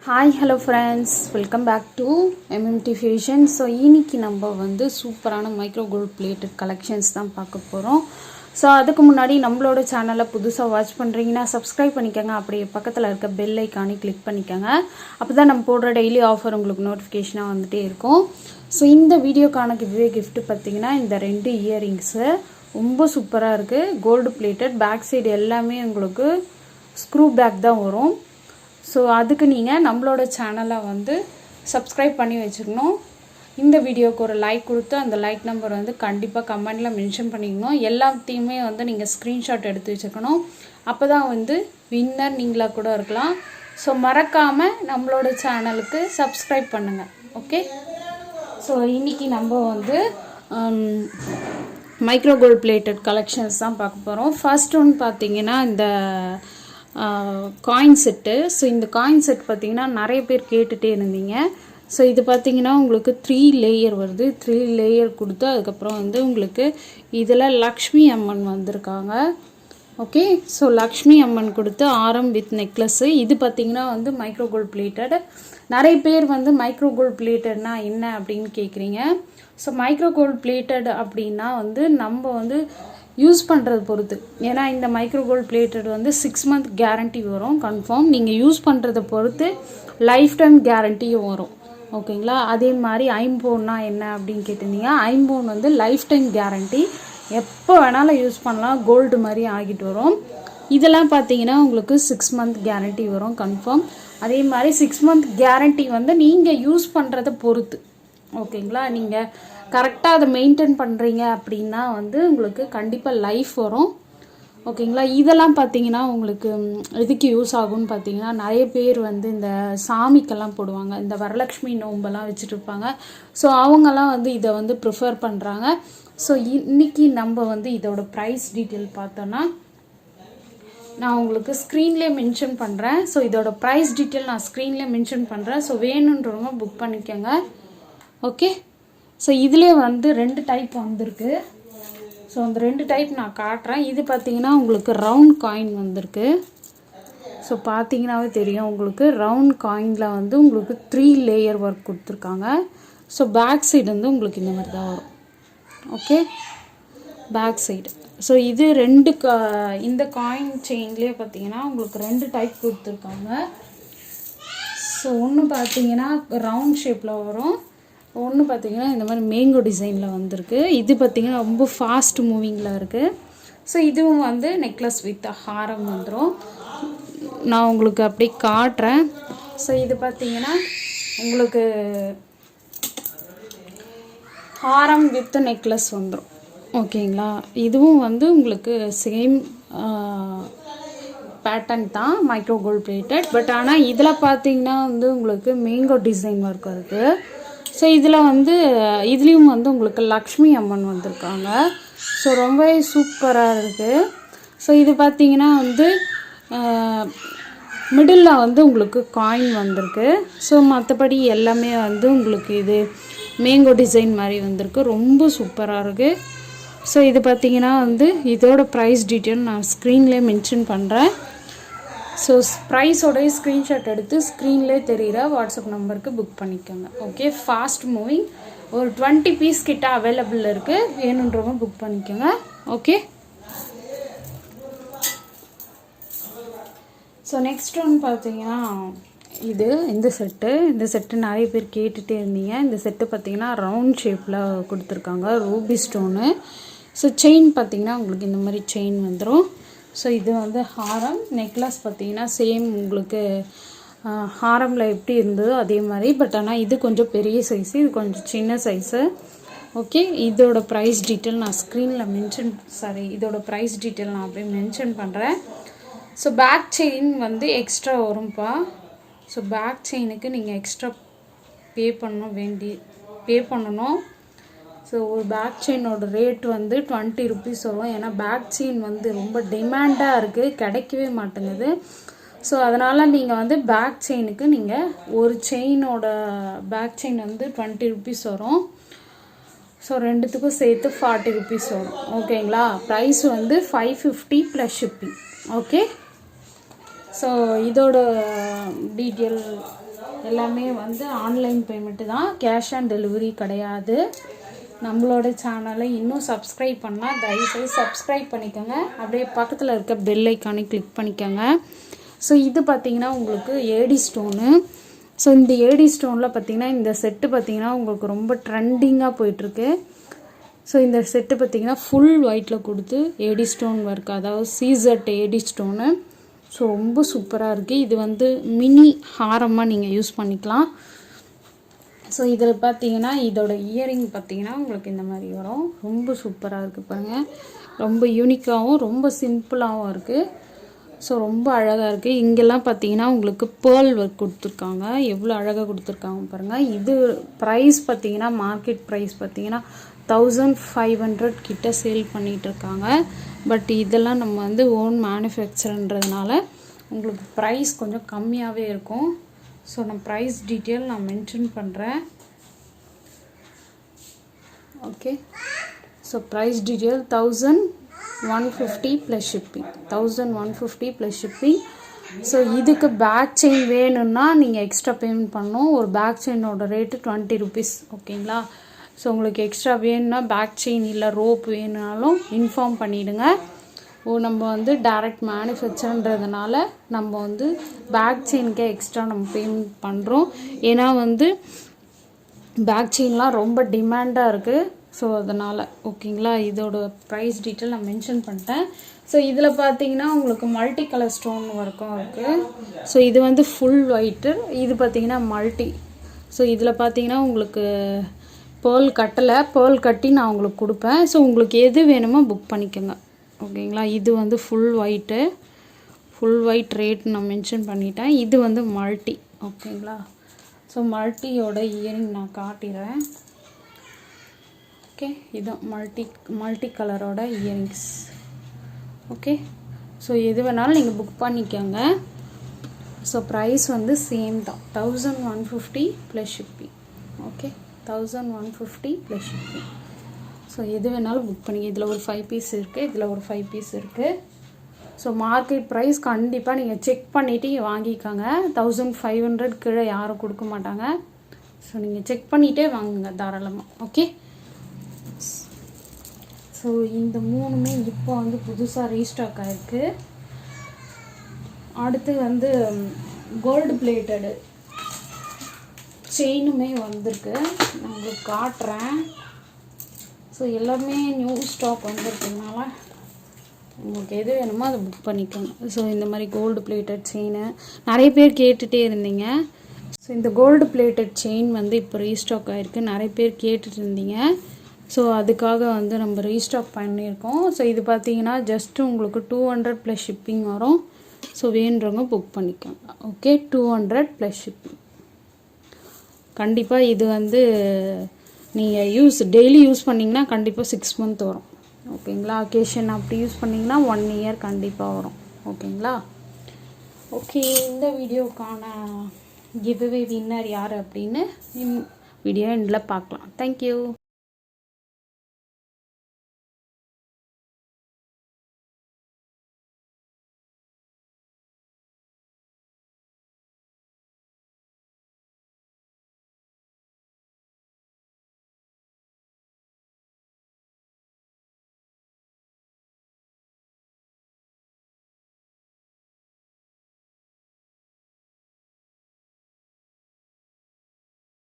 Hi, hello friends, welcome back to MMT Fusion. So இன்னைக்கு நம்ம வந்து சூப்பரான மைக்ரோ கோல்ட் பிளேட்டட் கலெக்ஷன்ஸ் தான் பார்க்க போகிறோம். ஸோ அதுக்கு முன்னாடி நம்மளோட சேனலை புதுசாக வாட்ச் பண்ணுறீங்கன்னா சப்ஸ்கிரைப் பண்ணிக்கோங்க. அப்படியே பக்கத்தில் இருக்க பெல் ஐக்கானே கிளிக் பண்ணிக்கோங்க. அப்போ தான் நம்ம போடுற டெய்லி ஆஃபர் உங்களுக்கு நோட்டிஃபிகேஷனாக வந்துகிட்டே இருக்கும். ஸோ இந்த வீடியோக்கான கிஃப்ட் பார்த்தீங்கன்னா இந்த 2 இயரிங்ஸு ரொம்ப சூப்பராக இருக்குது. கோல்டு பிளேட்டட், பேக் சைடு எல்லாமே உங்களுக்கு ஸ்க்ரூ பேக் தான் வரும். ஸோ அதுக்கு நீங்கள் நம்மளோட சேனலை வந்து சப்ஸ்கிரைப் பண்ணி வச்சுக்கணும். இந்த வீடியோவுக்கு ஒரு லைக் கொடுத்து அந்த லைக் நம்பர் வந்து கண்டிப்பாக கமெண்டில் மென்ஷன் பண்ணிக்கணும். எல்லாத்தையுமே வந்து நீங்கள் ஸ்க்ரீன்ஷாட் எடுத்து வச்சுக்கணும். அப்போ தான் வந்து வின்னர் நீங்களாக கூட இருக்கலாம். ஸோ மறக்காமல் நம்மளோட சேனலுக்கு சப்ஸ்கிரைப் பண்ணுங்கள். ஓகே, ஸோ இன்றைக்கி நம்ம வந்து மைக்ரோ கோல்ட் பிளேட்டட் கலெக்ஷன்ஸ் தான் பார்க்க போகிறோம். ஃபர்ஸ்ட் ஒன்று பார்த்தீங்கன்னா இந்த காயின் செட்டு. ஸோ இந்த காயின் செட் பார்த்திங்கன்னா நிறைய பேர் கேட்டுகிட்டே இருந்தீங்க. ஸோ இது பார்த்திங்கன்னா உங்களுக்கு 3 லேயர் வருது. 3 லேயர் கொடுத்து அதுக்கப்புறம் வந்து உங்களுக்கு இதில் லக்ஷ்மி அம்மன் வந்திருக்காங்க. ஓகே, ஸோ லக்ஷ்மி அம்மன் கொடுத்து ஆரம் வித் நெக்லஸ்ஸு. இது பார்த்திங்கன்னா வந்து மைக்ரோ கோல்ட் பிளேட்டட். நிறைய பேர் வந்து மைக்ரோ கோல்ட் பிளேட்டட்னா என்ன அப்படின்னு கேட்குறீங்க. ஸோ மைக்ரோ கோல்ட் பிளேட்டட் அப்படின்னா வந்து நம்ம வந்து யூஸ் பண்ணுறது பொறுத்து. ஏன்னா இந்த மைக்ரோ கோல்ட் பிளேட்டட் வந்து 6 மந்த் கேரண்டி வரும் கன்ஃபார்ம். நீங்கள் யூஸ் பண்ணுறத பொறுத்து லைஃப் டைம் கேரண்டியும் வரும். ஓகேங்களா, அதே மாதிரி ஐம்போன்னா என்ன அப்படின்னு கேட்டிருந்தீங்க. ஐம்போன் வந்து லைஃப் டைம் கேரண்டி, எப்போ வேணாலும் யூஸ் பண்ணலாம், கோல்டு மாதிரி ஆகிட்டு வரும். இதெல்லாம் பார்த்தீங்கன்னா உங்களுக்கு 6 மந்த் கேரண்டி வரும் கன்ஃபார்ம். அதே மாதிரி 6 மந்த் கேரண்டி வந்து நீங்கள் யூஸ் பண்ணுறத பொறுத்து. ஓகேங்களா, நீங்கள் கரெக்டாக அதை மெயின்டைன் பண்ணுறீங்க அப்படின்னா வந்து உங்களுக்கு கண்டிப்பாக லைஃப் வரும். ஓகேங்களா, இதெல்லாம் பார்த்தீங்கன்னா உங்களுக்கு எதுக்கு யூஸ் ஆகும்னு பார்த்தீங்கன்னா நிறைய பேர் வந்து இந்த சாமிக்கெல்லாம் போடுவாங்க, இந்த வரலட்சுமி நோம்பெல்லாம் வச்சுட்டு இருப்பாங்க. ஸோ அவங்கெல்லாம் வந்து இதை வந்து ப்ரிஃபர் பண்ணுறாங்க. ஸோ இன்றைக்கி நம்ம வந்து இதோட ப்ரைஸ் டீட்டெயில் பார்த்தோன்னா நான் உங்களுக்கு ஸ்க்ரீன்லேயே மென்ஷன் பண்ணுறேன். ஸோ இதோட ப்ரைஸ் டீட்டெயில் நான் ஸ்க்ரீன்லேயே மென்ஷன் பண்ணுறேன். ஸோ வேணுன்றவங்க புக் பண்ணிக்கோங்க. ஓகே, ஸோ இதிலே வந்து 2 டைப் வந்திருக்கு. ஸோ அந்த 2 டைப் நான் காட்டுறேன். இது பார்த்தீங்கன்னா உங்களுக்கு ரவுண்ட் காயின் வந்திருக்கு. ஸோ பார்த்தீங்கன்னாவே தெரியும் உங்களுக்கு ரவுண்ட் காயினில் வந்து உங்களுக்கு 3 லேயர் ஒர்க் கொடுத்துருக்காங்க. ஸோ பேக் சைடு வந்து உங்களுக்கு இந்த மாதிரி தான் வரும். Okay, back side. ஸோ இது 2 இந்த காயின் செயின்லேயே பார்த்தீங்கன்னா உங்களுக்கு 2 டைப் கொடுத்துருக்காங்க. ஸோ ஒன்று பார்த்தீங்கன்னா ரவுண்ட் ஷேப்பில் வரும், ஒன்று பார்த்தீங்கன்னா இந்த மாதிரி மேங்கோ டிசைனில் வந்திருக்கு. இது பார்த்தீங்கன்னா ரொம்ப ஃபாஸ்ட் மூவிங்கில் இருக்குது. ஸோ இதுவும் வந்து நெக்லஸ் வித் ஹாரம் வந்துடும். நான் உங்களுக்கு அப்படி காட்டுறேன். ஸோ இது பார்த்தீங்கன்னா உங்களுக்கு ஹாரம் வித் நெக்லஸ் வந்துடும். ஓகேங்களா, இதுவும் வந்து உங்களுக்கு சேம் பேட்டர்ன் தான், மைக்ரோ கோல்ட் பிளேட்டட். பட் ஆனால் இதில் பார்த்தீங்கன்னா வந்து உங்களுக்கு மேங்கோ டிசைன் ஒர்க் இருக்குது. ஸோ இதில் வந்து இதுலேயும் வந்து உங்களுக்கு லக்ஷ்மி அம்மன் வந்திருக்காங்க. ஸோ ரொம்பவே சூப்பராக இருக்குது. ஸோ இது பார்த்திங்கன்னா வந்து மிடில் வந்து உங்களுக்கு காயின் வந்திருக்கு. ஸோ மற்றபடி எல்லாமே வந்து உங்களுக்கு இது மேங்கோ டிசைன் மாதிரி வந்திருக்கு. ரொம்ப சூப்பராக இருக்குது. ஸோ இது பார்த்திங்கன்னா வந்து இதோட ப்ரைஸ் டீட்டெயில் நான் ஸ்க்ரீன்லேயே மென்ஷன் பண்ணுறேன். ஸோ ப்ரைஸோடைய ஸ்க்ரீன்ஷாட் எடுத்து ஸ்க்ரீன்லேயே தெரிகிற வாட்ஸ்அப் நம்பருக்கு புக் பண்ணிக்கோங்க. ஓகே, ஃபாஸ்ட் மூவிங், ஒரு 20 பீஸ் கிட்ட அவைலபிள் இருக்குது, வேணுன்றவங்க புக் பண்ணிக்கோங்க. ஓகே, ஸோ நெக்ஸ்ட் ஒன்று பார்த்தீங்கன்னா இந்த செட்டு நிறைய பேர் கேட்டுகிட்டே இருந்தீங்க. இந்த செட்டு பார்த்தீங்கன்னா ரவுண்ட் ஷேப்பில் கொடுத்துருக்காங்க, ரூபி ஸ்டோனு. ஸோ செயின் பார்த்தீங்கன்னா உங்களுக்கு இந்த மாதிரி செயின் வந்துடும். ஸோ இது வந்து ஹாரம், நெக்லஸ் பார்த்தீங்கன்னா சேம் உங்களுக்கு ஹாரமில் எப்படி இருந்ததோ அதே மாதிரி. பட் ஆனால் இது கொஞ்சம் பெரிய சைஸு, இது கொஞ்சம் சின்ன சைஸு. ஓகே, இதோட ப்ரைஸ் டீட்டெயில் நான் ஸ்க்ரீனில் இதோட ப்ரைஸ் டீட்டெயில் நான் அப்படியே மென்ஷன் பண்ணுறேன். ஸோ பேக் செயின் வந்து எக்ஸ்ட்ரா வரும்ப்பா. ஸோ பேக் செயினுக்கு நீங்கள் எக்ஸ்ட்ரா பே பண்ணணும். ஸோ ஒரு பேக் செயினோட ரேட் வந்து 20 ருபீஸ் வரும். ஏன்னா பேக் செயின் வந்து ரொம்ப டிமாண்டாக இருக்குது, கிடைக்கவே மாட்டேங்குது. ஸோ அதனால் நீங்கள் வந்து பேக் செயினுக்கு நீங்கள் ஒரு செயினோட பேக் செயின் வந்து 20 ருபீஸ் வரும். ஸோ ரெண்டுத்துக்கும் சேர்த்து 40 ருபீஸ் வரும். ஓகேங்களா, ப்ரைஸ் வந்து 550 ப்ளஸ் ஷிப்பிங். ஓகே, ஸோ இதோட டீட்டெயில் எல்லாமே வந்து ஆன்லைன் பேமெண்ட்டு தான், கேஷ் ஆன் டெலிவரி கிடையாது. நம்மளோட சேனலை இன்னும் சப்ஸ்கிரைப் பண்ணால் தயவுசெய்து சப்ஸ்கிரைப் பண்ணிக்கோங்க. அப்படியே பக்கத்தில் இருக்க பெல் ஐக்கானை கிளிக் பண்ணிக்கோங்க. ஸோ இது பார்த்திங்கன்னா உங்களுக்கு ஏடி ஸ்டோனு. ஸோ இந்த ஏடி ஸ்டோனில் பார்த்திங்கன்னா இந்த செட்டு பார்த்திங்கன்னா உங்களுக்கு ரொம்ப ட்ரெண்டிங்காக போயிட்டுருக்கு. ஸோ இந்த செட்டு பார்த்திங்கன்னா ஃபுல் ஒயிட்டில் கொடுத்து ஏடி ஸ்டோன் ஒர்க், அதாவது சீசர்ட் ஏடி ஸ்டோனு. ஸோ ரொம்ப சூப்பராக இருக்குது. இது வந்து மினி ஹாரமாக நீங்கள் யூஸ் பண்ணிக்கலாம். ஸோ இதில் பார்த்தீங்கன்னா இதோட இயரிங் பார்த்தீங்கன்னா உங்களுக்கு இந்த மாதிரி வரும். ரொம்ப சூப்பராக இருக்குது பாருங்கள். ரொம்ப யூனிக்காகவும் ரொம்ப சிம்பிளாகவும் இருக்குது. ஸோ ரொம்ப அழகாக இருக்குது. இங்கெல்லாம் பார்த்தீங்கன்னா உங்களுக்கு பேர்ல் ஒர்க் கொடுத்துருக்காங்க. எவ்வளோ அழகாக கொடுத்துருக்காங்க பாருங்கள். இது ப்ரைஸ் பார்த்தீங்கன்னா மார்க்கெட் ப்ரைஸ் பார்த்தீங்கன்னா 1500 கிட்ட சேல் பண்ணிகிட்ருக்காங்க. பட் இதெல்லாம் நம்ம வந்து ஓன் மேனுஃபேக்சர்ன்றதுனால உங்களுக்கு ப்ரைஸ் கொஞ்சம் கம்மியாகவே இருக்கும். ஸோ நான் ப்ரைஸ் டீட்டெயில் நான் மென்ஷன் பண்ணுறேன். Okay, so price detail 1150 plus shipping. 1150 plus shipping. So இதுக்கு பேக் செயின் வேணும்னா நீங்கள் எக்ஸ்ட்ரா பேமெண்ட் பண்ணணும். ஒரு பேக் செயினோட ரேட்டு 20 rupees. ஓகேங்களா? ஸோ உங்களுக்கு எக்ஸ்ட்ரா வேணும்னா பேக் செயின் இல்லை ரோப் வேணுனாலும் இன்ஃபார்ம் பண்ணிவிடுங்க. நம்ம வந்து டைரக்ட் மேனுஃபேக்சர்ன்றதுனால நம்ம வந்து பேக் செயினுக்கே எக்ஸ்ட்ரா நம்ம பேமெண்ட் பண்ணுறோம். ஏன்னா வந்து பேக் செயின்லாம் ரொம்ப டிமாண்டாக இருக்குது. ஸோ அதனால் ஓகேங்களா. இதோட ப்ரைஸ் டீட்டெயில் நான் மென்ஷன் பண்ணிட்டேன். ஸோ இதில் பார்த்தீங்கன்னா உங்களுக்கு மல்டி கலர் ஸ்டோன் ஒர்க்கும் இருக்குது. ஸோ இது வந்து ஃபுல் ஒயிட்டு, இது பார்த்தீங்கன்னா மல்டி. ஸோ இதில் பார்த்தீங்கன்னா உங்களுக்கு பேர்ல் கட்டலை, பேர்ல் கட்டி நான் உங்களுக்கு கொடுப்பேன். ஸோ உங்களுக்கு எது வேணுமோ புக் பண்ணிக்கோங்க. ஓகேங்களா. இது வந்து full white, full white rate நான் மென்ஷன் பண்ணிட்டேன். இது வந்து மல்டி. ஓகேங்களா. ஸோ மல்டியோட இயரிங் நான் காட்டிடுறேன். ஓகே, இதுதான் மல்டி கலரோட இயரிங்ஸ். ஓகே, ஸோ எது வேணாலும் நீங்கள் புக் பண்ணிக்கோங்க. ஸோ ப்ரைஸ் வந்து சேம் தான், 1150 plus shipping. Okay, 1150 plus shipping. So எது வேணாலும் புக் பண்ணிக்க. இதில் ஒரு 5 பீஸ் இருக்குது, இதில் ஒரு 5 பீஸ் இருக்குது. ஸோ மார்க்கெட் ப்ரைஸ் கண்டிப்பாக நீங்கள் செக் பண்ணிவிட்டு வாங்கிக்கோங்க. 1500 கீழே யாரும் கொடுக்க மாட்டாங்க. ஸோ நீங்கள் செக் பண்ணிகிட்டே வாங்குங்க தாராளமாக. ஓகே, ஸோ இந்த மூணுமே இப்போ வந்து புதுசாக ரீஸ்டாக் ஆகிருக்கு. அடுத்து வந்து கோல்டு பிளேட்டடு செயினுமே வந்திருக்கு, நான் உங்களுக்கு காட்டுறேன். ஸோ எல்லாமே நியூ ஸ்டாக் வந்திருக்கிறதுனால உங்களுக்கு எது வேணுமோ அதை புக் பண்ணிக்கோங்க. ஸோ இந்த மாதிரி கோல்டு பிளேட்டட் செயின் நிறைய பேர் கேட்டுகிட்டே இருந்தீங்க. ஸோ இந்த கோல்டு பிளேட்டட் செயின் வந்து இப்போ ரீஸ்டாக் ஆகிருக்கு, நிறைய பேர் கேட்டுட்டு இருந்தீங்க. ஸோ அதுக்காக வந்து நம்ம ரீஸ்டாக் பண்ணியிருக்கோம். ஸோ இது பார்த்தீங்கன்னா ஜஸ்ட்டு உங்களுக்கு 200 ப்ளஸ் ஷிப்பிங் வரும். ஸோ வேணுறவங்க புக் பண்ணிக்கோங்க. Okay, 200 plus shipping. கண்டிப்பாக இது வந்து நீங்கள் டெய்லி யூஸ் பண்ணிங்கன்னா கண்டிப்பாக 6 month வரும். ஓகேங்களா. அக்கேஷன் அப்படி யூஸ் பண்ணிங்கன்னா 1 year கண்டிப்பாக வரும். ஓகேங்களா. ஓகே, இந்த வீடியோக்கான கிவ்அவே வின்னர் யார் அப்படின்னு வீடியோ எண்டில் பார்க்கலாம். தேங்க்யூ.